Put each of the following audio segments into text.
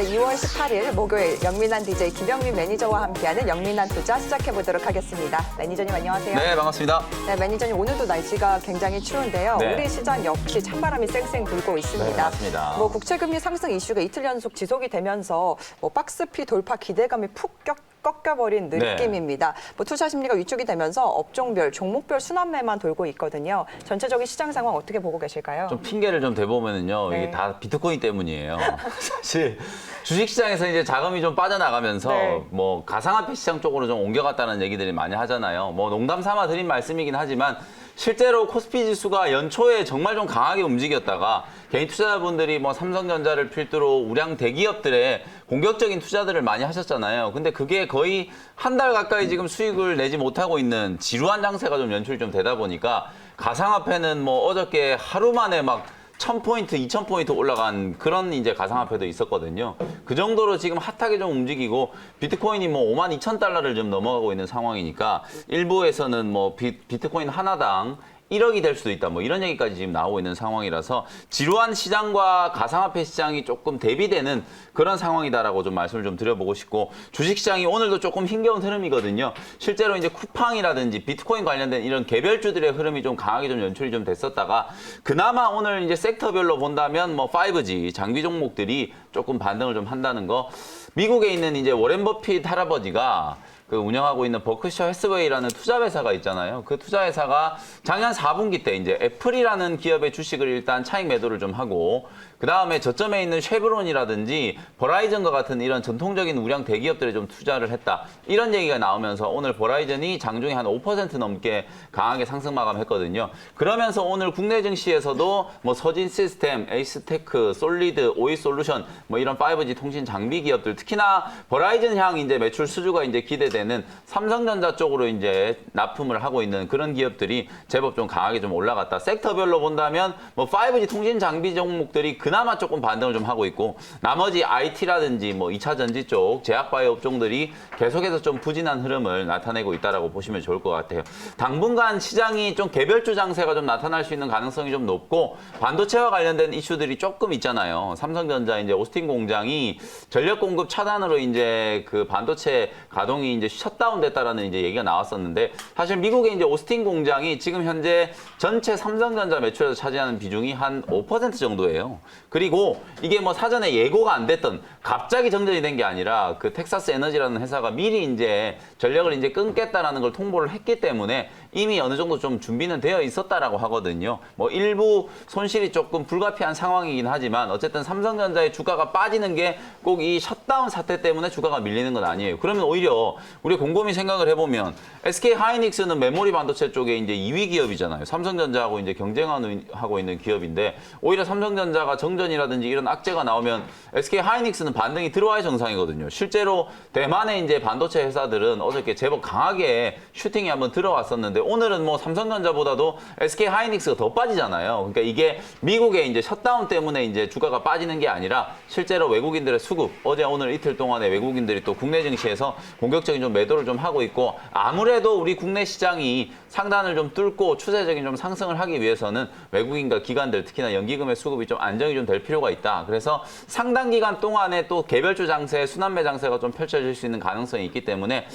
네, 2월 18일 목요일 영민한 DJ 김영민 매니저와 함께하는 영민한 투자 시작해보도록 하겠습니다. 매니저님 안녕하세요. 네, 반갑습니다. 네, 매니저님 오늘도 날씨가 굉장히 추운데요. 네. 우리 시장 역시 찬바람이 쌩쌩 불고 있습니다. 네, 맞습니다. 뭐 국채금리 상승 이슈가 이틀 연속 지속이 되면서 뭐 박스피 돌파 기대감이 푹 꺾여버린 느낌입니다. 뭐 투자 심리가 위축이 되면서 업종별, 종목별 순환매만 돌고 있거든요. 전체적인 시장 상황 어떻게 보고 계실까요? 좀 핑계를 좀 대보면은요, 네. 이게 다 비트코인 때문이에요. 사실 주식시장에서 이제 자금이 좀 빠져나가면서 네. 뭐 가상화폐 시장 쪽으로 좀 옮겨갔다는 얘기들이 많이 하잖아요. 뭐 농담 삼아 드린 말씀이긴 하지만 실제로 코스피 지수가 연초에 정말 좀 강하게 움직였다가 개인 투자자분들이 뭐 삼성전자를 필두로 우량 대기업들의 공격적인 투자들을 많이 하셨잖아요. 근데 그게 거의 한 달 가까이 지금 수익을 내지 못하고 있는 지루한 장세가 좀 연출이 좀 되다 보니까 가상화폐는 뭐 어저께 하루 만에 막 1000포인트, 2000포인트 올라간 그런 이제 가상화폐도 있었거든요. 그 정도로 지금 핫하게 좀 움직이고 비트코인이 뭐 52,000달러를 좀 넘어가고 있는 상황이니까 일부에서는 뭐 비트코인 하나당 1억이 될 수도 있다. 뭐 이런 얘기까지 지금 나오고 있는 상황이라서 지루한 시장과 가상화폐 시장이 조금 대비되는 그런 상황이다라고 좀 말씀을 좀 드려보고 싶고 주식시장이 오늘도 조금 힘겨운 흐름이거든요. 실제로 이제 쿠팡이라든지 비트코인 관련된 이런 개별주들의 흐름이 좀 강하게 좀 연출이 좀 됐었다가 그나마 오늘 이제 섹터별로 본다면 뭐 5G 장비 종목들이 조금 반등을 좀 한다는 거. 미국에 있는 이제 워렌 버핏 할아버지가 그 운영하고 있는 버크셔 해스웨이라는 투자회사가 있잖아요. 그 투자회사가 작년 4분기 때 이제 애플이라는 기업의 주식을 일단 차익 매도를 좀 하고 그 다음에 저점에 있는 쉐브론이라든지 버라이전과 같은 이런 전통적인 우량 대기업들에 좀 투자를 했다. 이런 얘기가 나오면서 오늘 버라이전이 장중에 한 5% 넘게 강하게 상승 마감했거든요. 그러면서 오늘 국내 증시에서도 뭐 서진 시스템, 에이스테크, 솔리드, 오이솔루션 뭐 이런 5G 통신 장비 기업들 특히나 버라이전 향 이제 매출 수주가 이제 기대되는 삼성전자 쪽으로 이제 납품을 하고 있는 그런 기업들이 제법 좀 강하게 좀 올라갔다. 섹터별로 본다면 뭐 5G 통신 장비 종목들이 그나마 조금 반등을 좀 하고 있고 나머지 IT라든지 뭐 2차 전지 쪽 제약바이오 업종들이 계속해서 좀 부진한 흐름을 나타내고 있다라고 보시면 좋을 것 같아요. 당분간 시장이 좀 개별주 장세가 좀 나타날 수 있는 가능성이 좀 높고 반도체와 관련된 이슈들이 조금 있잖아요. 삼성전자 이제 오스틴 공장이 전력 공급 차단으로 이제 그 반도체 가동이 이제 셧다운 됐다라는 이제 얘기가 나왔었는데 사실 미국의 이제 오스틴 공장이 지금 현재 전체 삼성전자 매출에서 차지하는 비중이 한 5% 정도예요. 그리고 이게 뭐 사전에 예고가 안 됐던 갑자기 정전이 된 게 아니라 그 텍사스 에너지라는 회사가 미리 이제 전력을 이제 끊겠다라는 걸 통보를 했기 때문에 이미 어느 정도 좀 준비는 되어 있었다라고 하거든요. 뭐 일부 손실이 조금 불가피한 상황이긴 하지만 어쨌든 삼성전자의 주가가 빠지는 게 꼭 이 셧다운 사태 때문에 주가가 밀리는 건 아니에요. 그러면 오히려 우리 곰곰이 생각을 해보면 SK 하이닉스는 메모리 반도체 쪽에 이제 2위 기업이잖아요. 삼성전자하고 이제 경쟁하고 있는 기업인데 오히려 삼성전자가 정전이라든지 이런 악재가 나오면 SK 하이닉스는 반등이 들어와야 정상이거든요. 실제로 대만의 이제 반도체 회사들은 어저께 제법 강하게 슈팅이 한번 들어왔었는데 오늘은 뭐 삼성전자보다도 SK 하이닉스가 더 빠지잖아요. 그러니까 이게 미국의 이제 셧다운 때문에 이제 주가가 빠지는 게 아니라 실제로 외국인들의 수급, 어제 오늘 이틀 동안에 외국인들이 또 국내 증시에서 공격적인 좀 매도를 좀 하고 있고 아무래도 우리 국내 시장이 상단을 좀 뚫고 추세적인 좀 상승을 하기 위해서는 외국인과 기관들 특히나 연기금의 수급이 좀 안정이 좀 될 필요가 있다. 그래서 상당 기간 동안에 또 개별주 장세, 순환매 장세가 좀 펼쳐질 수 있는 가능성이 있기 때문에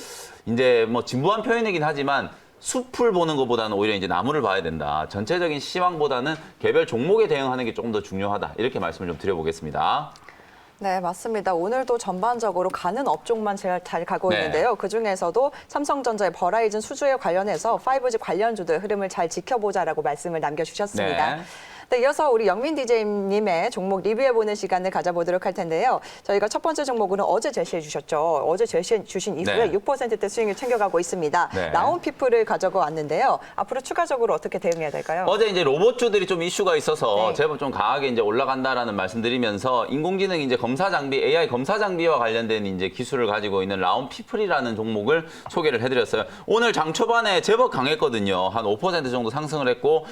이제 뭐 진부한 표현이긴 하지만 숲을 보는 것보다는 오히려 이제 나무를 봐야 된다. 전체적인 시황보다는 개별 종목에 대응하는 게 조금 더 중요하다. 이렇게 말씀을 좀 드려보겠습니다. 네, 맞습니다. 오늘도 전반적으로 가는 업종만 잘 가고 네. 있는데요. 그중에서도 삼성전자의 버라이즌 수주에 관련해서 5G 관련주들 흐름을 잘 지켜보자라고 말씀을 남겨주셨습니다. 네. 네, 이어서 우리 영민 DJ님의 종목 리뷰해보는 시간을 가져보도록 할 텐데요. 저희가 첫 번째 종목으로는 어제 제시해 주셨죠. 어제 제시해 주신 이후에 네. 6%대 수익을 챙겨가고 있습니다. 네. 나온피플을 가져가 왔는데요. 앞으로 추가적으로 어떻게 대응해야 될까요? 어제 이제 로봇주들이 좀 이슈가 있어서 네. 제법 좀 강하게 이제 올라간다라는 말씀드리면서 인공지능 이제 검사 장비, AI 검사 장비와 관련된 이제 기술을 가지고 있는 라온피플이라는 종목을 소개를 해드렸어요. 오늘 장 초반에 제법 강했거든요. 한 5% 정도 상승을 했고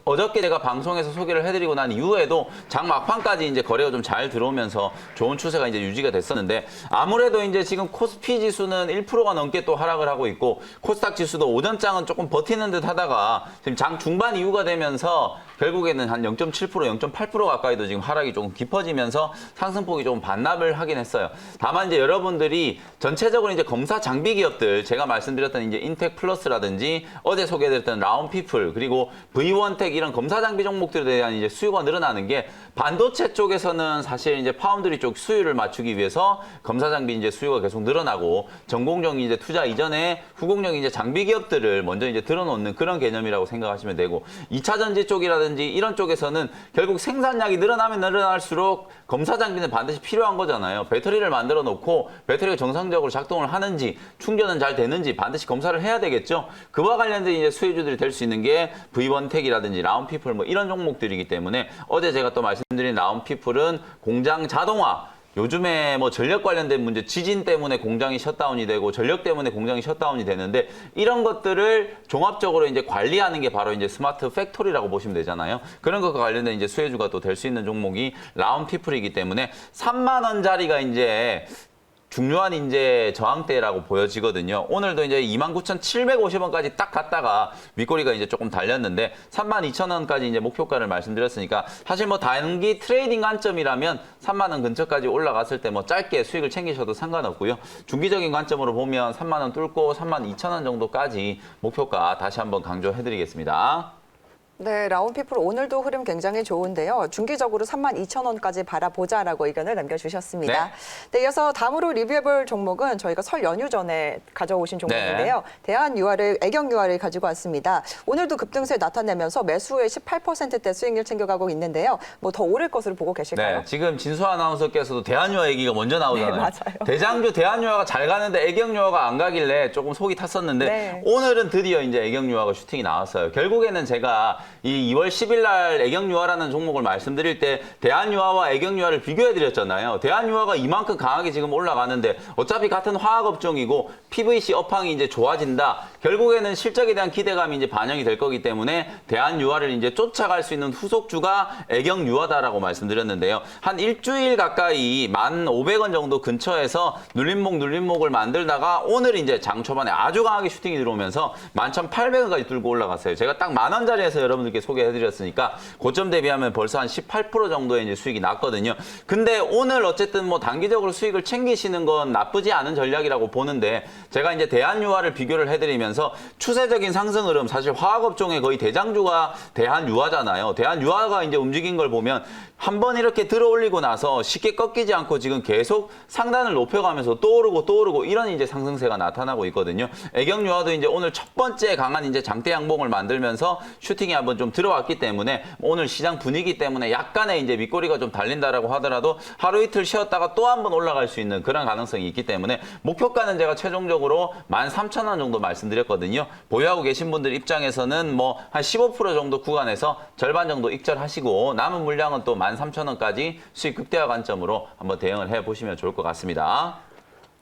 어저께 제가 방송에서 소개를 해드리고 난 이후에도 장 막판까지 이제 거래가 좀 잘 들어오면서 좋은 추세가 이제 유지가 됐었는데 아무래도 이제 지금 코스피 지수는 1%가 넘게 또 하락을 하고 있고 코스닥 지수도 오전장은 조금 버티는 듯 하다가 지금 장 중반 이후가 되면서 결국에는 한 0.7%, 0.8% 가까이도 지금 하락이 조금 깊어지면서 상승폭이 조금 반납을 하긴 했어요. 다만 이제 여러분들이 전체적으로 이제 검사 장비 기업들 제가 말씀드렸던 이제 인텍 플러스라든지 어제 소개해드렸던 라운피플 그리고 V1텍 이런 검사 장비 종목들에 대한 이제 수요가 늘어나는 게 반도체 쪽에서는 사실 이제 파운드리 쪽 수요를 맞추기 위해서 검사 장비 이제 수요가 계속 늘어나고 전공정 이제 투자 이전에 후공정 이제 장비 기업들을 먼저 이제 들어놓는 그런 개념이라고 생각하시면 되고 2차 전지 쪽이라든지 이런 쪽에서는 결국 생산량이 늘어나면 늘어날수록 검사 장비는 반드시 필요한 거잖아요. 배터리를 만들어 놓고 배터리가 정상적으로 작동을 하는지 충전은 잘 되는지 반드시 검사를 해야 되겠죠. 그와 관련된 이제 수혜주들이 될 수 있는 게 V1텍이라든지 라운피플 뭐 이런 종목들이기 때문에 어제 제가 또 말씀드린 라운피플은 공장 자동화 요즘에 뭐 전력 관련된 문제, 지진 때문에 공장이 셧다운이 되고 전력 때문에 공장이 셧다운이 되는데 이런 것들을 종합적으로 이제 관리하는 게 바로 이제 스마트 팩토리라고 보시면 되잖아요. 그런 것과 관련된 이제 수혜주가 또 될 수 있는 종목이 라운피플이기 때문에 3만 원짜리가 이제 중요한 이제 저항대라고 보여지거든요. 오늘도 이제 29,750원까지 딱 갔다가 윗꼬리가 이제 조금 달렸는데 32,000원까지 이제 목표가를 말씀드렸으니까 사실 뭐 단기 트레이딩 관점이라면 3만 원 근처까지 올라갔을 때 뭐 짧게 수익을 챙기셔도 상관없고요. 중기적인 관점으로 보면 3만 원 뚫고 32,000원 정도까지 목표가 다시 한번 강조해드리겠습니다. 네, 라운피플 오늘도 흐름 굉장히 좋은데요. 중기적으로 32,000원까지 바라보자라고 의견을 남겨주셨습니다. 네, 이어서 다음으로 리뷰해볼 종목은 저희가 설 연휴 전에 가져오신 종목인데요. 대한유화를, 애경유화를 가지고 왔습니다. 오늘도 급등세 나타내면서 매수의 18%대 수익률 챙겨가고 있는데요. 뭐 더 오를 것으로 보고 계실까요? 네, 지금 진수 아나운서께서도 대한유화 얘기가 먼저 나오잖아요. 네, 맞아요. 대장주 대한유화가 잘 가는데 애경유화가 안 가길래 조금 속이 탔었는데 네. 오늘은 드디어 이제 애경유화가 슈팅이 나왔어요. 결국에는 제가 이 2월 10일 날 애경유화라는 종목을 말씀드릴 때 대한유화와 애경유화를 비교해드렸잖아요. 대한유화가 이만큼 강하게 지금 올라가는데 어차피 같은 화학업종이고 PVC 업황이 이제 좋아진다. 결국에는 실적에 대한 기대감이 이제 반영이 될 거기 때문에 대한유화를 이제 쫓아갈 수 있는 후속주가 애경유화다라고 말씀드렸는데요. 한 일주일 가까이 1,500원 정도 근처에서 눌림목을 만들다가 오늘 이제 장 초반에 아주 강하게 슈팅이 들어오면서 11,800원까지 뚫고 올라갔어요. 제가 딱 10,000원짜리에서 여러분들께 소개해드렸으니까 고점 대비하면 벌써 한 18% 정도의 이제 수익이 났거든요. 근데 오늘 어쨌든 뭐 단기적으로 수익을 챙기시는 건 나쁘지 않은 전략이라고 보는데 제가 이제 대한유화를 비교를 해드리면서 추세적인 상승 흐름 사실 화학업종의 거의 대장주가 대한유화잖아요. 대한유화가 이제 움직인 걸 보면 한번 이렇게 들어 올리고 나서 쉽게 꺾이지 않고 지금 계속 상단을 높여가면서 또 오르고 이런 이제 상승세가 나타나고 있거든요. 애경유화도 이제 오늘 첫 번째 강한 이제 장대 양봉을 만들면서 슈팅이 한번 좀 들어왔기 때문에 오늘 시장 분위기 때문에 약간의 이제 밑꼬리가 좀 달린다라고 하더라도 하루 이틀 쉬었다가 또 한번 올라갈 수 있는 그런 가능성이 있기 때문에 목표가는 제가 최종적으로 13,000원 정도 말씀드렸거든요. 보유하고 계신 분들 입장에서는 뭐 한 15% 정도 구간에서 절반 정도 익절하시고 남은 물량은 또 13,000원까지 수익 극대화 관점으로 한번 대응을 해보시면 좋을 것 같습니다.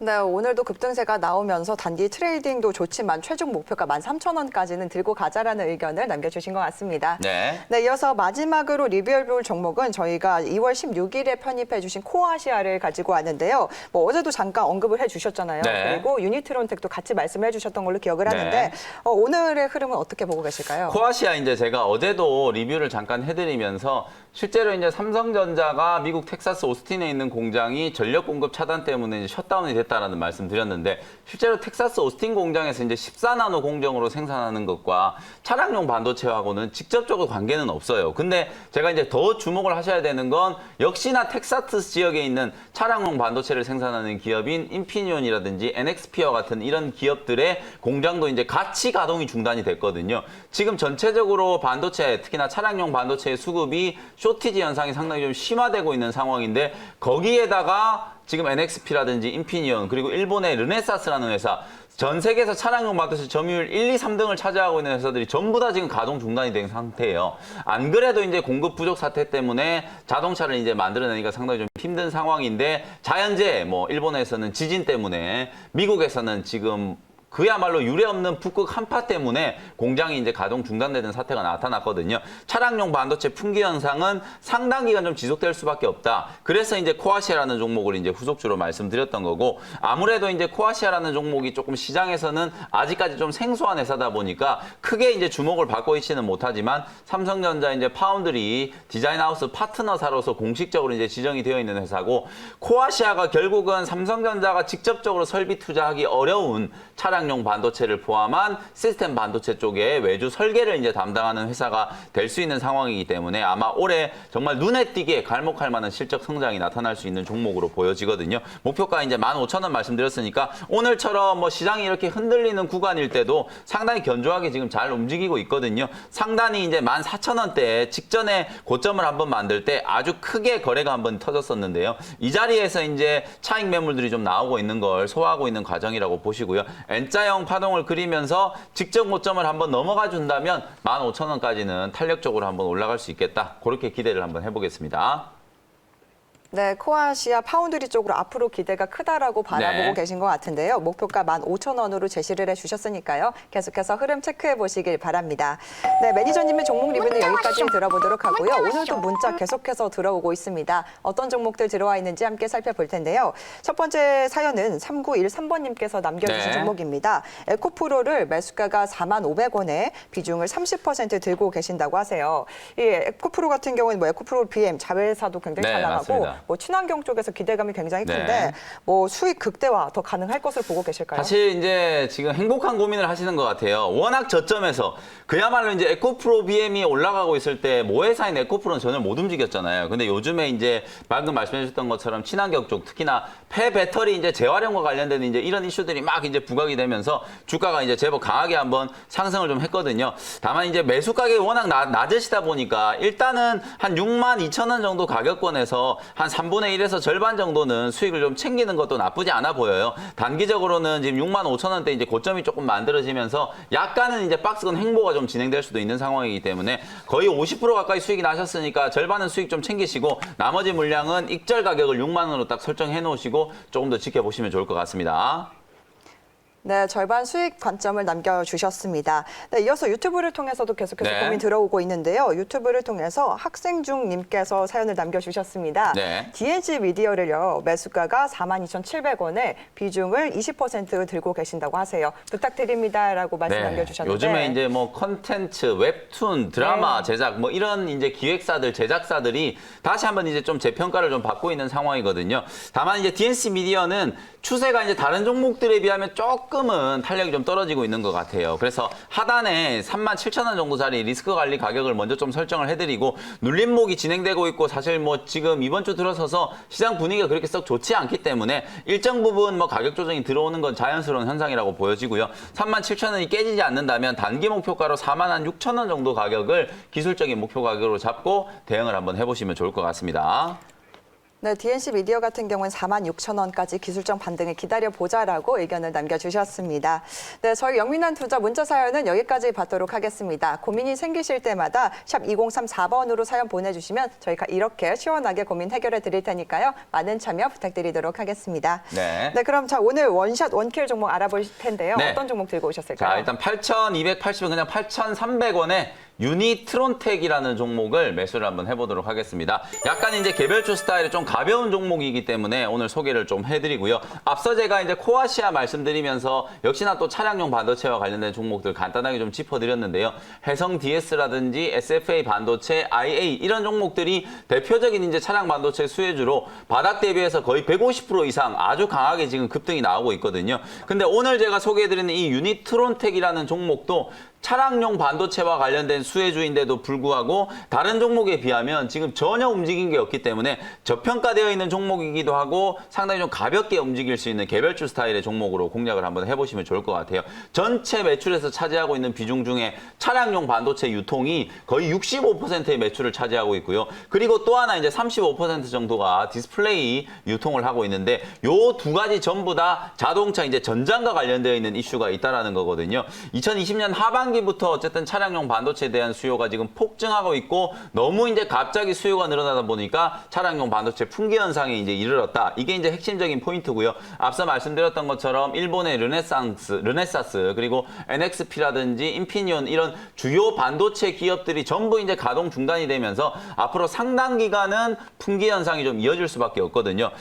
네, 오늘도 급등세가 나오면서 단기 트레이딩도 좋지만 최종 목표가 13,000원까지는 들고 가자라는 의견을 남겨주신 것 같습니다. 네. 네, 이어서 마지막으로 리뷰해볼 종목은 저희가 2월 16일에 편입해주신 코아시아를 가지고 왔는데요. 뭐 어제도 잠깐 언급을 해주셨잖아요. 네. 그리고 유니트론텍도 같이 말씀을 해주셨던 걸로 기억을 네. 하는데 오늘의 흐름은 어떻게 보고 계실까요? 코아시아 이제 제가 어제도 리뷰를 잠깐 해드리면서 실제로 이제 삼성전자가 미국 텍사스 오스틴에 있는 공장이 전력 공급 차단 때문에 이제 셧다운이 됐다라는 말씀 드렸는데 실제로 텍사스 오스틴 공장에서 이제 14나노 공정으로 생산하는 것과 차량용 반도체하고는 직접적으로 관계는 없어요. 근데 제가 이제 더 주목을 하셔야 되는 건 역시나 텍사스 지역에 있는 차량용 반도체를 생산하는 기업인 인피니온이라든지 NXP와 같은 이런 기업들의 공장도 이제 같이 가동이 중단이 됐거든요. 지금 전체적으로 반도체, 특히나 차량용 반도체의 수급이 쇼티지 현상이 상당히 좀 심화되고 있는 상황인데 거기에다가 지금 NXP라든지 인피니온 그리고 일본의 르네사스라는 회사 전 세계에서 차량용 반도체 점유율 1, 2, 3등을 차지하고 있는 회사들이 전부 다 지금 가동 중단이 된 상태예요. 안 그래도 이제 공급 부족 사태 때문에 자동차를 이제 만들어내니까 상당히 좀 힘든 상황인데 자연재해, 뭐 일본에서는 지진 때문에 미국에서는 지금 그야말로 유례없는 북극 한파 때문에 공장이 이제 가동 중단되는 사태가 나타났거든요. 차량용 반도체 품귀 현상은 상당 기간 좀 지속될 수밖에 없다. 그래서 이제 코아시아라는 종목을 이제 후속주로 말씀드렸던 거고, 아무래도 이제 코아시아라는 종목이 조금 시장에서는 아직까지 좀 생소한 회사다 보니까 크게 이제 주목을 받고 있지는 못하지만, 삼성전자 이제 파운드리 디자인하우스 파트너사로서 공식적으로 이제 지정이 되어 있는 회사고, 코아시아가 결국은 삼성전자가 직접적으로 설비 투자하기 어려운 차량용 반도체를 포함한 시스템 반도체 쪽에 외주 설계를 이제 담당하는 회사가 될 수 있는 상황이기 때문에 아마 올해 정말 눈에 띄게 갈목할 만한 실적 성장이 나타날 수 있는 종목으로 보여지거든요. 목표가 이제 15,000원 말씀드렸으니까 오늘처럼 뭐 시장이 이렇게 흔들리는 구간일 때도 상당히 견조하게 지금 잘 움직이고 있거든요. 상단이 이제 14,000원대 직전에 고점을 한번 만들 때 아주 크게 거래가 한번 터졌었는데요. 이 자리에서 이제 차익 매물들이 좀 나오고 있는 걸 소화하고 있는 과정이라고 보시고요. N자형 파동을 그리면서 직전 고점을 한번 넘어가 준다면 15,000원까지는 탄력적으로 한번 올라갈 수 있겠다. 그렇게 기대를 한번 해보겠습니다. 네, 코아시아 파운드리 쪽으로 앞으로 기대가 크다라고 바라보고 네. 계신 것 같은데요. 목표가 15,000원으로 제시를 해주셨으니까요. 계속해서 흐름 체크해 보시길 바랍니다. 네, 매니저님의 종목 리뷰는 여기까지 들어보도록 하고요. 오늘도 문자 계속해서 들어오고 있습니다. 어떤 종목들 들어와 있는지 함께 살펴볼 텐데요. 첫 번째 사연은 3913번님께서 남겨주신 네. 종목입니다. 에코프로를 매수가가 45,000원에 비중을 30% 들고 계신다고 하세요. 이 에코프로 같은 경우는 뭐 에코프로 BM 자회사도 굉장히 네, 잘 나가고 맞습니다. 뭐 친환경 쪽에서 기대감이 굉장히 큰데 네. 뭐 수익 극대화 더 가능할 것을 보고 계실까요? 사실 이제 지금 행복한 고민을 하시는 것 같아요. 워낙 저점에서 그야말로 이제 에코프로 BM이 올라가고 있을 때 모회사인 에코프로는 전혀 못 움직였잖아요. 근데 요즘에 이제 방금 말씀해 주셨던 것처럼 친환경 쪽, 특히나 폐배터리 이제 재활용과 관련된 이제 이런 이슈들이 막 이제 부각이 되면서 주가가 이제 제법 강하게 한번 상승을 좀 했거든요. 다만 이제 매수 가격이 워낙 낮으시다 보니까 일단은 한 62,000원 정도 가격권에서 한 3분의 1에서 절반 정도는 수익을 좀 챙기는 것도 나쁘지 않아 보여요. 단기적으로는 지금 65,000원대 이제 고점이 조금 만들어지면서 약간은 이제 박스권 횡보가 좀 진행될 수도 있는 상황이기 때문에 거의 50% 가까이 수익이 나셨으니까 절반은 수익 좀 챙기시고 나머지 물량은 익절 가격을 6만 원으로 딱 설정해 놓으시고 조금 더 지켜보시면 좋을 것 같습니다. 네, 절반 수익 관점을 남겨주셨습니다. 네, 이어서 유튜브를 통해서도 계속해서 네. 고민 들어오고 있는데요. 유튜브를 통해서 학생중님께서 사연을 남겨주셨습니다. 네. DNC 미디어를요, 매수가가 42,700원에 비중을 20% 들고 계신다고 하세요. 부탁드립니다라고 말씀 남겨주셨는데. 요즘에 이제 뭐 컨텐츠, 웹툰, 드라마 네. 제작 뭐 이런 이제 기획사들, 제작사들이 다시 한번 이제 좀 재평가를 좀 받고 있는 상황이거든요. 다만 이제 DNC 미디어는 추세가 이제 다른 종목들에 비하면 조금은 탄력이 좀 떨어지고 있는 것 같아요. 그래서 하단에 37,000원 정도짜리 리스크 관리 가격을 먼저 좀 설정을 해드리고 눌림목이 진행되고 있고 사실 뭐 지금 이번 주 들어서서 시장 분위기가 그렇게 썩 좋지 않기 때문에 일정 부분 뭐 가격 조정이 들어오는 건 자연스러운 현상이라고 보여지고요. 37,000원이 깨지지 않는다면 단기 목표가로 46,000원 정도 가격을 기술적인 목표 가격으로 잡고 대응을 한번 해보시면 좋을 것 같습니다. 네, DNC 미디어 같은 경우는 46,000원까지 기술적 반등을 기다려보자라고 의견을 남겨주셨습니다. 네, 저희 영민한 투자 문자 사연은 여기까지 받도록 하겠습니다. 고민이 생기실 때마다 샵 2034번으로 사연 보내주시면 저희가 이렇게 시원하게 고민 해결해 드릴 테니까요. 많은 참여 부탁드리도록 하겠습니다. 네. 네, 그럼 자 오늘 원샷 원킬 종목 알아볼 텐데요. 네. 어떤 종목 들고 오셨을까요? 자, 일단 8,280원 그냥 8,300원에 유니트론텍이라는 종목을 매수를 한번 해보도록 하겠습니다. 약간 이제 개별주 스타일의 좀 가벼운 종목이기 때문에 오늘 소개를 좀 해드리고요. 앞서 제가 이제 코아시아 말씀드리면서 역시나 또 차량용 반도체와 관련된 종목들 간단하게 좀 짚어드렸는데요. 해성 DS라든지 SFA 반도체, IA 이런 종목들이 대표적인 이제 차량 반도체 수혜주로 바닥 대비해서 거의 150% 이상 아주 강하게 지금 급등이 나오고 있거든요. 근데 오늘 제가 소개해드리는 이 유니트론텍이라는 종목도 차량용 반도체와 관련된 수혜주인데도 불구하고 다른 종목에 비하면 지금 전혀 움직인 게 없기 때문에 저평가되어 있는 종목이기도 하고 상당히 좀 가볍게 움직일 수 있는 개별주 스타일의 종목으로 공략을 한번 해보시면 좋을 것 같아요. 전체 매출에서 차지하고 있는 비중 중에 차량용 반도체 유통이 거의 65%의 매출을 차지하고 있고요. 그리고 또 하나 이제 35% 정도가 디스플레이 유통을 하고 있는데 요 두 가지 전부 다 자동차 이제 전장과 관련되어 있는 이슈가 있다라는 거거든요. 2020년 하반기 상반기부터 어쨌든 차량용 반도체에 대한 수요가 지금 폭증하고 있고 너무 이제 갑자기 수요가 늘어나다 보니까 차량용 반도체 품귀 현상에 이제 이르렀다. 이게 이제 핵심적인 포인트고요. 앞서 말씀드렸던 것처럼 일본의 르네사스 그리고 NXP라든지 인피니온 이런 주요 반도체 기업들이 전부 이제 가동 중단이 되면서 앞으로 상당 기간은 품귀 현상이 좀 이어질 수밖에 없거든요.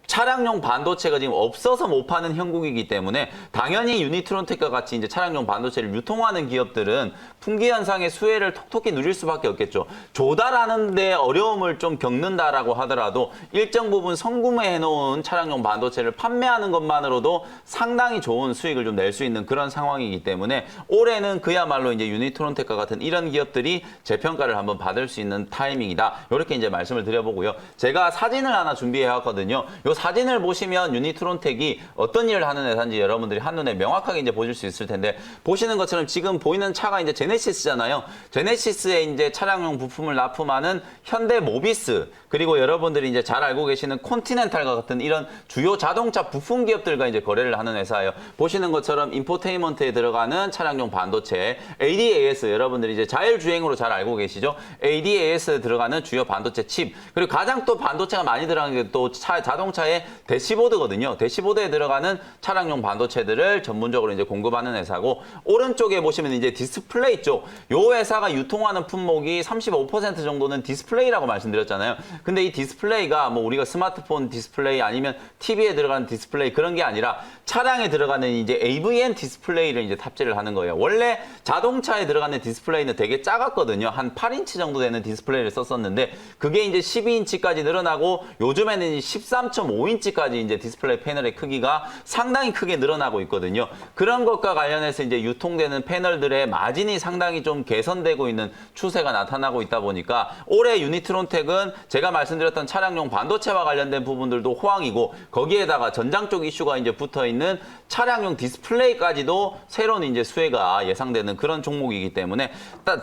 차량용 반도체가 지금 없어서 못 파는 형국이기 때문에 당연히 유니트론텍과 같이 이제 차량용 반도체를 유통하는 기업들은 품귀 현상의 수혜를 톡톡히 누릴 수밖에 없겠죠. 조달하는 데 어려움을 좀 겪는다라고 하더라도 일정 부분 선구매해 놓은 차량용 반도체를 판매하는 것만으로도 상당히 좋은 수익을 좀 낼 수 있는 그런 상황이기 때문에 올해는 그야말로 이제 유니트론텍과 같은 이런 기업들이 재평가를 한번 받을 수 있는 타이밍이다. 이렇게 이제 말씀을 드려보고요. 제가 사진을 하나 준비해 왔거든요. 요 사진을 보시면 유니트론텍이 어떤 일을 하는 회사인지 여러분들이 한눈에 명확하게 이제 보실 수 있을 텐데 보시는 것처럼 지금 보이는 차가 이제 제네시스잖아요. 제네시스에 이제 차량용 부품을 납품하는 현대모비스 그리고 여러분들이 이제 잘 알고 계시는 콘티넨탈과 같은 이런 주요 자동차 부품 기업들과 이제 거래를 하는 회사예요. 보시는 것처럼 인포테인먼트에 들어가는 차량용 반도체 ADAS 여러분들이 이제 자율주행으로 잘 알고 계시죠? ADAS에 들어가는 주요 반도체 칩 그리고 가장 또 반도체가 많이 들어가는 게 또 자동차의 대시보드거든요. 대시보드에 들어가는 차량용 반도체들을 전문적으로 이제 공급하는 회사고 오른쪽에 보시면 이제 디스플레이 쪽 요 회사가 유통하는 품목이 35% 정도는 디스플레이라고 말씀드렸잖아요. 근데 이 디스플레이가 뭐 우리가 스마트폰 디스플레이 아니면 TV에 들어가는 디스플레이 그런 게 아니라 차량에 들어가는 이제 AVN 디스플레이를 이제 탑재를 하는 거예요. 원래 자동차에 들어가는 디스플레이는 되게 작았거든요. 한 8인치 정도 되는 디스플레이를 썼었는데 그게 이제 12인치까지 늘어나고 요즘에는 13.5인치까지 이제 디스플레이 패널의 크기가 상당히 크게 늘어나고 있거든요. 그런 것과 관련해서 이제 유통되는 패널들의 마진이 상당히 좀 개선되고 있는 추세가 나타나고 있다 보니까 올해 유니트론텍은 제가 말씀드렸던 차량용 반도체와 관련된 부분들도 호황이고 거기에다가 전장 쪽 이슈가 이제 붙어 있는 차량용 디스플레이까지도 새로운 이제 수혜가 예상되는 그런 종목이기 때문에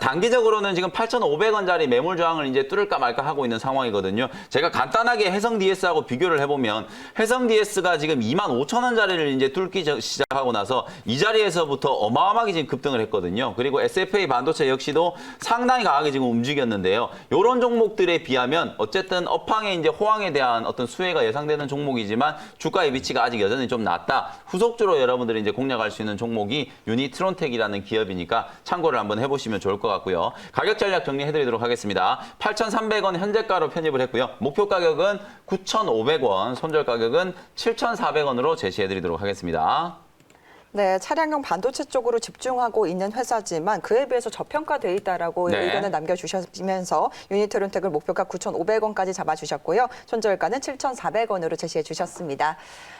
단기적으로는 지금 8,500원짜리 매물 저항을 이제 뚫을까 말까 하고 있는 상황이거든요. 제가 간단하게 해성 DS하고 비교를 해보면 해성 DS가 지금 25,000원짜리를 이제 뚫기 시작하고 나서 이 자리에서부터 어마어마하게 지금 급등을 했거든요. 그리고 SFA 반도체 역시도 상당히 강하게 지금 움직였는데요. 이런 종목들에 비하면 어쨌든 업황에 이제 호황에 대한 어떤 수혜가 예상되는 종목이지만 주가의 위치가 아직 여전히 좀 낮다. 후속주로 여러분들이 이제 공략할 수 있는 종목이 유니트론텍이라는 기업이니까 참고를 한번 해보시면 좋을 것 같고요. 가격 전략 정리해드리도록 하겠습니다. 8,300원 현재가로 편입을 했고요. 목표 가격은 9,500원, 손절 가격은 7,400원으로 제시해드리도록 하겠습니다. 네, 차량용 반도체 쪽으로 집중하고 있는 회사지만 그에 비해서 저평가돼 있다라고 네. 의견을 남겨주시면서 유니트론텍을 목표가 9,500원까지 잡아주셨고요. 손절가는 7,400원으로 제시해 주셨습니다.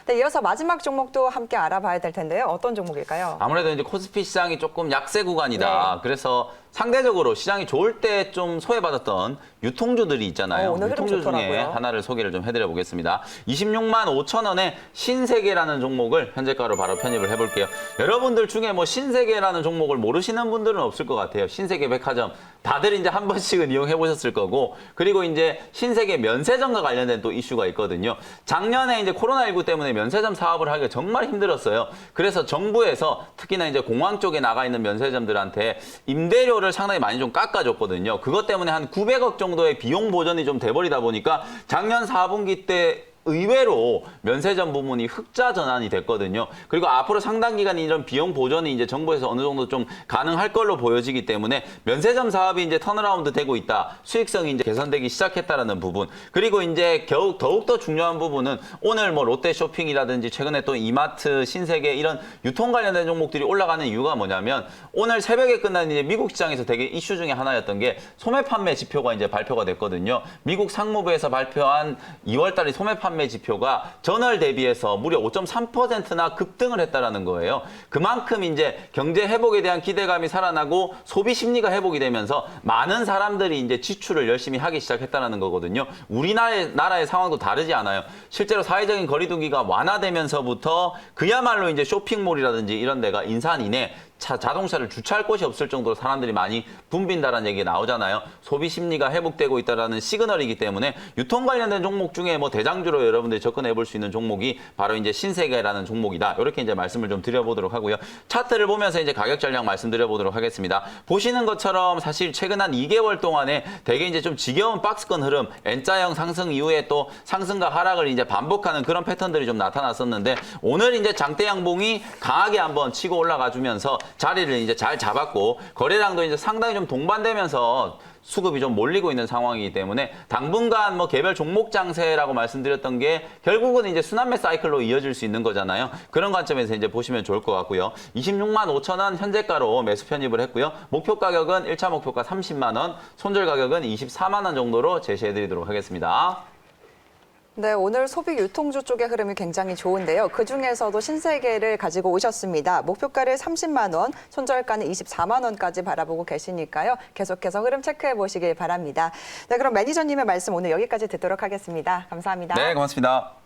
네, 이어서 마지막 종목도 함께 알아봐야 될 텐데요. 어떤 종목일까요? 아무래도 이제 코스피 시장이 조금 약세 구간이다. 네. 그래서 상대적으로 시장이 좋을 때 좀 소외받았던 유통주들이 있잖아요. 오늘 흐름 유통주 중에 좋더라고요. 하나를 소개를 좀 해드려 보겠습니다. 26만 5천 원에 신세계라는 종목을 현재가로 바로 편입을 해볼게요. 여러분들 중에 뭐 신세계라는 종목을 모르시는 분들은 없을 것 같아요. 신세계 백화점 다들 이제 한 번씩은 이용해 보셨을 거고 그리고 이제 신세계 면세점과 관련된 또 이슈가 있거든요. 작년에 이제 코로나19 때문에 면세점 사업을 하기가 정말 힘들었어요. 그래서 정부에서 특히나 이제 공항 쪽에 나가 있는 면세점들한테 임대료를 상당히 많이 좀 깎아줬거든요. 그것 때문에 한 900억 정도의 비용 보전이 좀 돼버리다 보니까 작년 4분기 때 의외로 면세점 부문이 흑자 전환이 됐거든요. 그리고 앞으로 상당 기간 이런 비용 보전이 이제 정부에서 어느 정도 좀 가능할 걸로 보여지기 때문에 면세점 사업이 이제 턴어라운드 되고 있다. 수익성이 이제 개선되기 시작했다라는 부분. 그리고 이제 더욱더 중요한 부분은 오늘 뭐 롯데쇼핑이라든지 최근에 또 이마트, 신세계 이런 유통 관련된 종목들이 올라가는 이유가 뭐냐면 오늘 새벽에 끝난 이제 미국 시장에서 되게 이슈 중에 하나였던 게 소매 판매 지표가 이제 발표가 됐거든요. 미국 상무부에서 발표한 2월달의 소매 판매 지표가 전월 대비해서 무려 5.3%나 급등을 했다라는 거예요. 그만큼 이제 경제 회복에 대한 기대감이 살아나고 소비 심리가 회복이 되면서 많은 사람들이 이제 지출을 열심히 하기 시작했다라는 거거든요. 우리나라의 상황도 다르지 않아요. 실제로 사회적인 거리두기가 완화되면서부터 그야말로 이제 쇼핑몰이라든지 이런 데가 인산 이내 자동차를 주차할 곳이 없을 정도로 사람들이 많이 붐빈다라는 얘기가 나오잖아요. 소비 심리가 회복되고 있다라는 시그널이기 때문에 유통 관련된 종목 중에 뭐 대장주로 여러분들이 접근해 볼 수 있는 종목이 바로 이제 신세계라는 종목이다. 이렇게 이제 말씀을 좀 드려보도록 하고요. 차트를 보면서 이제 가격 전략 말씀드려보도록 하겠습니다. 보시는 것처럼 사실 최근 한 2개월 동안에 되게 이제 좀 지겨운 박스권 흐름, N자형 상승 이후에 또 상승과 하락을 이제 반복하는 그런 패턴들이 좀 나타났었는데 오늘 이제 장대 양봉이 강하게 한번 치고 올라가 주면서 자리를 이제 잘 잡았고 거래량도 이제 상당히 좀 동반되면서 수급이 좀 몰리고 있는 상황이기 때문에 당분간 뭐 개별 종목 장세라고 말씀드렸던 게 결국은 이제 순환매 사이클로 이어질 수 있는 거잖아요. 그런 관점에서 이제 보시면 좋을 것 같고요. 26만 5천 원 현재가로 매수 편입을 했고요. 목표 가격은 1차 목표가 30만 원, 손절 가격은 24만 원 정도로 제시해 드리도록 하겠습니다. 네, 오늘 소비 유통주 쪽의 흐름이 굉장히 좋은데요. 그중에서도 신세계를 가지고 오셨습니다. 목표가를 30만 원, 손절가는 24만 원까지 바라보고 계시니까요. 계속해서 흐름 체크해 보시길 바랍니다. 네, 그럼 매니저님의 말씀 오늘 여기까지 듣도록 하겠습니다. 감사합니다. 네, 고맙습니다.